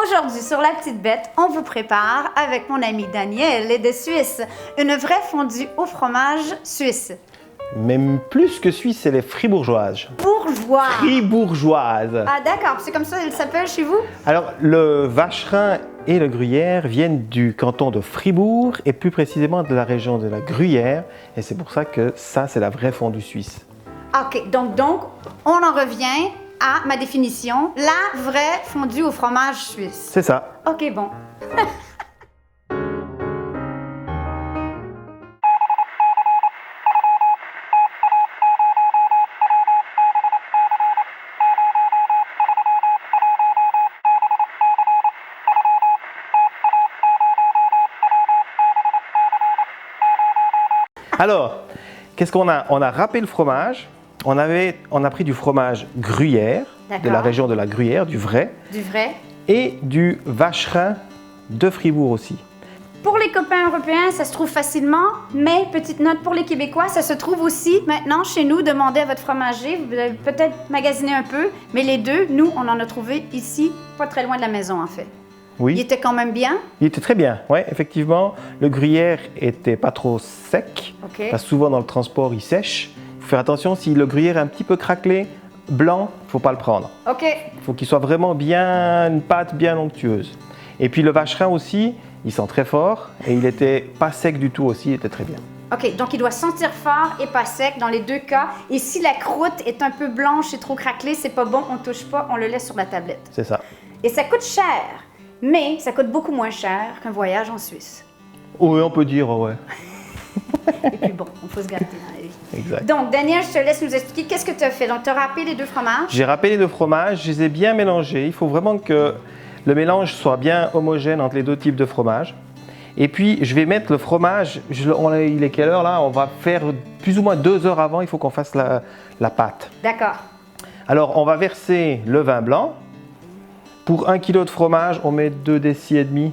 Aujourd'hui, sur La Petite Bête, on vous prépare, avec mon ami Daniel et de Suisse, une vraie fondue au fromage suisse. Même plus que suisse, c'est les fribourgeoises. Bourgeois. Fribourgeoises. Ah d'accord, c'est comme ça qu'elle s'appelle chez vous? Alors, le vacherin et le gruyère viennent du canton de Fribourg et plus précisément de la région de la Gruyère. Et c'est pour ça que ça, c'est la vraie fondue suisse. Ok, donc, on en revient à ma définition, la vraie fondue au fromage suisse. C'est ça. Ok, bon. Alors, qu'est-ce qu'on a? On a râpé le fromage. On a pris du fromage gruyère, de la région de la Gruyère, du vrai. Du vrai. Et du vacherin de Fribourg aussi. Pour les copains européens, ça se trouve facilement, mais petite note pour les Québécois, ça se trouve aussi maintenant chez nous. Demandez à votre fromager, vous avez peut-être magasiné un peu, mais les deux, nous, on en a trouvé ici, pas très loin de la maison en fait. Oui. Il était quand même bien? Il était très bien, oui, effectivement. Le gruyère était pas trop sec, parce que souvent dans le transport, il sèche. Il faut faire attention, si le gruyère est un petit peu craquelé, blanc, il ne faut pas le prendre. OK. Il faut qu'il soit vraiment bien, une pâte bien onctueuse. Et puis le vacherin aussi, il sent très fort et il était pas sec du tout aussi, il était très bien. OK, donc il doit sentir fort et pas sec dans les deux cas. Et si la croûte est un peu blanche et trop craquelée, c'est pas bon, on touche pas, on le laisse sur la tablette. C'est ça. Et ça coûte cher, mais ça coûte beaucoup moins cher qu'un voyage en Suisse. Oui, on peut dire, ouais. Et puis bon, il faut se gâter dans la vie. Exact. Donc, Daniel, je te laisse nous expliquer qu'est-ce que tu as fait. Donc, tu as râpé les deux fromages. J'ai râpé les deux fromages, je les ai bien mélangés. Il faut vraiment que le mélange soit bien homogène entre les deux types de fromage. Et puis, je vais mettre le fromage, il est quelle heure là? On va faire plus ou moins 2 heures avant, il faut qu'on fasse la pâte. D'accord. Alors, on va verser le vin blanc. Pour 1 kg de fromage, on met 2 décis et demi,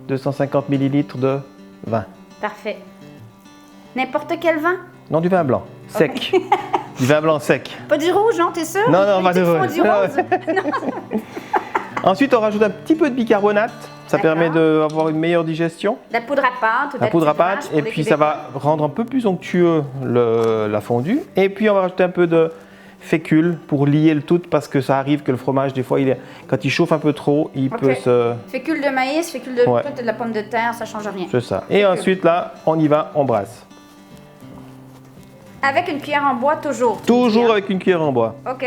250 ml de vin. Parfait. N'importe quel vin? Non, du vin blanc, sec. Okay. Du vin blanc sec. Pas du rouge, non, t'es sûr? Non, pas de rouge. Du rose. Ensuite, on rajoute un petit peu de bicarbonate. Ça permet d'avoir une meilleure digestion. La poudre à pâte. La poudre à pâte. Et puis, ça va rendre un peu plus onctueux la fondue. Et puis, on va rajouter un peu de fécule pour lier le tout parce que ça arrive que le fromage, des fois, quand il chauffe un peu trop, il peut se... Fécule de maïs, fécule de, de la pomme de terre, ça change rien. C'est ça. Et ensuite, là, on y va, on brasse. Avec une cuillère en bois, toujours? Toujours avec une cuillère en bois. OK.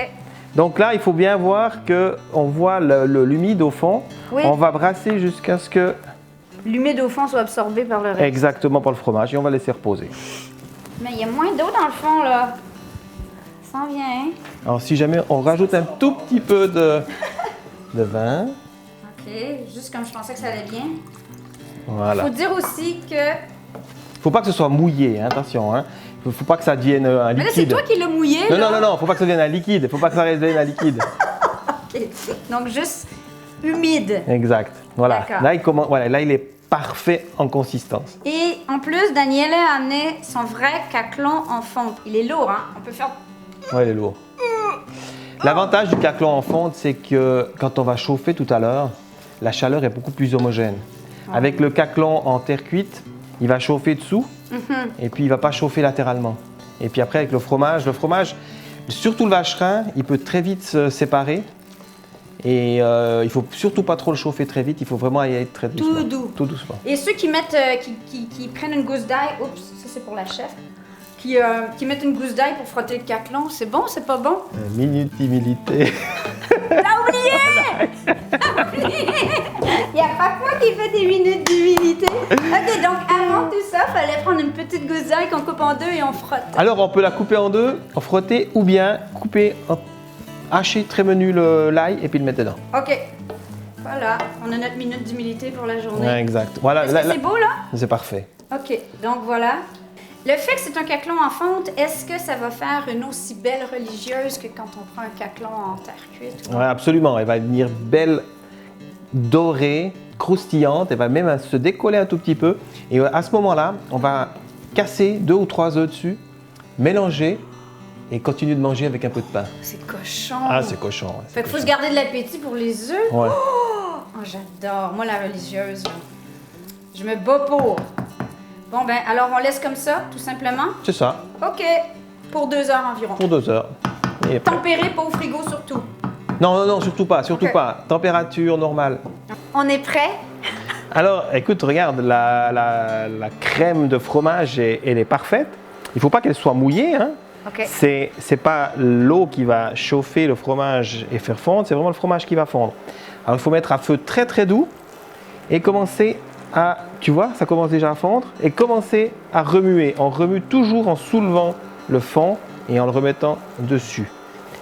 Donc là, il faut bien voir qu'on voit l'humide au fond. Oui. On va brasser jusqu'à ce que... l'humide au fond soit absorbé par le reste. Exactement, par le fromage. Et on va laisser reposer. Mais il y a moins d'eau dans le fond, là. Ça en vient, hein? Alors, si jamais on rajoute un tout petit peu de vin. OK. Juste comme je pensais que ça allait bien. Voilà. Il faut dire aussi que... Faut pas que ce soit mouillé, hein, attention. Hein. Faut pas que ça devienne un liquide. Mais là, c'est toi qui l'as mouillé, Non, faut pas que ça devienne un liquide. Faut pas que ça devienne un liquide. OK. Donc, juste humide. Exact. Voilà. Là, il est parfait en consistance. Et en plus, Daniel a amené son vrai caclon en fonte. Il est lourd, hein? On peut faire... Ouais, il est lourd. L'avantage du caclon en fonte, c'est que quand on va chauffer tout à l'heure, la chaleur est beaucoup plus homogène. Avec le caclon en terre cuite, il va chauffer dessous et puis il ne va pas chauffer latéralement. Et puis après, avec le fromage, surtout le vacherin, il peut très vite se séparer. Et il ne faut surtout pas trop le chauffer très vite, il faut vraiment y aller très doucement. Tout doucement. Et ceux qui mettent, qui prennent une gousse d'ail, oups, ça c'est pour la chef, qui mettent une gousse d'ail pour frotter le caclon, c'est bon, c'est pas bon? Minute d'humilité. T'as oublié! Il n'y a pas moi qui fait des minutes d'humilité. Ok, donc avant tout ça, il fallait prendre une petite gousse d'ail qu'on coupe en deux et on frotte. Alors on peut la couper en deux, en frotter, ou bien couper, hacher très menu l'ail et puis le mettre dedans. Ok. Voilà, on a notre minute d'humilité pour la journée. Ouais, exact. Voilà. Est-ce que c'est beau là? C'est parfait. Ok, donc voilà. Le fait que c'est un caclon en fonte, est-ce que ça va faire une aussi belle religieuse que quand on prend un caclon en terre cuite? Oui, absolument. Elle va venir belle, dorée, croustillante. Elle va même se décoller un tout petit peu. Et à ce moment-là, on va casser 2 ou 3 œufs dessus, mélanger et continuer de manger avec un peu de pain. C'est cochon. Ah, c'est cochon. Ouais, fait qu'il faut se garder de l'appétit pour les œufs. Ouais. Oh! Oh, j'adore. Moi, la religieuse, là, je me bats pour. Bon, ben, alors on laisse comme ça, tout simplement. C'est ça, OK. Pour 2 heures environ. pour 2 heures. Et après- Tempéré, pas au frigo surtout. Non, non, non, surtout pas, surtout Ok. pas. Température normale. On est prêt? Alors, écoute, regarde, la crème de fromage, elle est parfaite. Il ne faut pas qu'elle soit mouillée, hein. OK. C'est pas l'eau qui va chauffer le fromage et faire fondre, c'est vraiment le fromage qui va fondre. Alors, il faut mettre à feu très très doux et commencer à, tu vois, ça commence déjà à fondre, et commencer à remuer. On remue toujours en soulevant le fond et en le remettant dessus.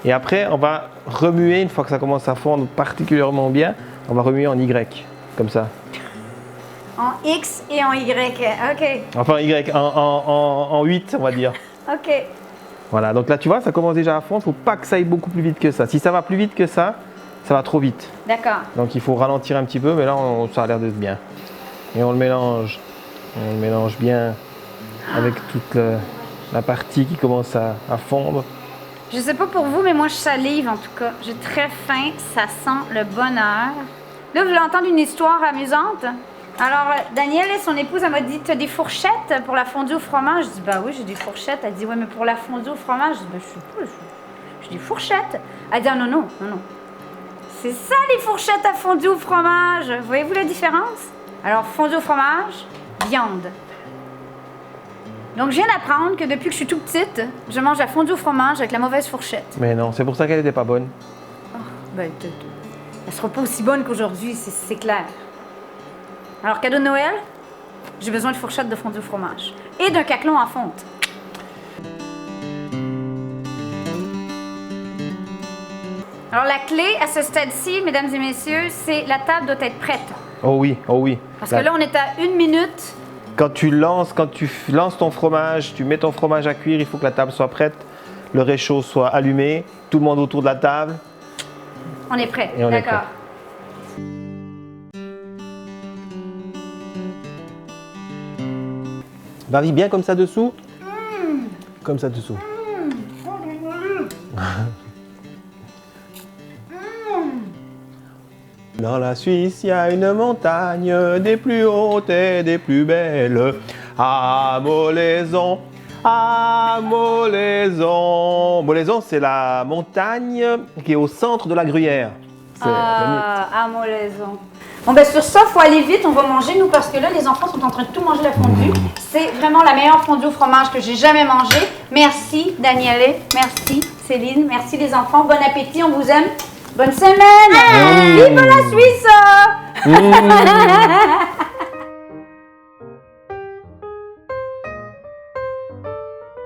Et après, on va remuer, une fois que ça commence à fondre particulièrement bien, on va remuer en Y, comme ça. En X et en Y. OK. Enfin, Y, en 8, on va dire. OK. Voilà, donc là, tu vois, ça commence déjà à fondre. Il ne faut pas que ça aille beaucoup plus vite que ça. Si ça va plus vite que ça va trop vite. D'accord. Donc, il faut ralentir un petit peu, mais là, ça a l'air d'être bien. Et on le mélange. On le mélange bien avec toute la partie qui commence à fondre. Je sais pas pour vous, mais moi, je salive en tout cas. J'ai très faim. Ça sent le bonheur. Là, vous voulez entendre une histoire amusante? Alors, Danielle et son épouse, elle m'a dit, t'as des fourchettes pour la fondue au fromage? Je dis, bah oui, j'ai des fourchettes. Elle dit, ouais, mais pour la fondue au fromage? Je dis, bah, je sais pas, j'ai des fourchettes. Elle dit, ah, non, non, non, non. C'est ça, les fourchettes à fondue au fromage. Voyez-vous la différence? Alors, fondue au fromage, viande. Donc, je viens d'apprendre que depuis que je suis toute petite, je mange la fondue au fromage avec la mauvaise fourchette. Mais non, c'est pour ça qu'elle n'était pas bonne. Ben, elle sera pas aussi bonne qu'aujourd'hui, c'est clair. Alors, cadeau de Noël, j'ai besoin de fourchettes de fondue au fromage. Et d'un caclon en fonte. Alors, la clé à ce stade-ci, mesdames et messieurs, c'est la table doit être prête. Oh oui, oh oui. Parce que là, on est à 1 minute. Quand tu lances ton fromage, tu mets ton fromage à cuire, il faut que la table soit prête, le réchaud soit allumé, tout le monde autour de la table. On est prêt. Et on est D'accord. Varie bien comme ça dessous. Comme ça dessous. Dans la Suisse, il y a une montagne des plus hautes et des plus belles. À Molaison, à Molaison. Molaison, c'est la montagne qui est au centre de la Gruyère. C'est À Molaison. Bon, ben sur ça, il faut aller vite, on va manger, nous, parce que là, les enfants sont en train de tout manger la fondue. C'est vraiment la meilleure fondue au fromage que j'ai jamais mangée. Merci, Daniele. Merci, Céline. Merci, les enfants. Bon appétit, on vous aime. Bonne semaine! Vive la Suisse!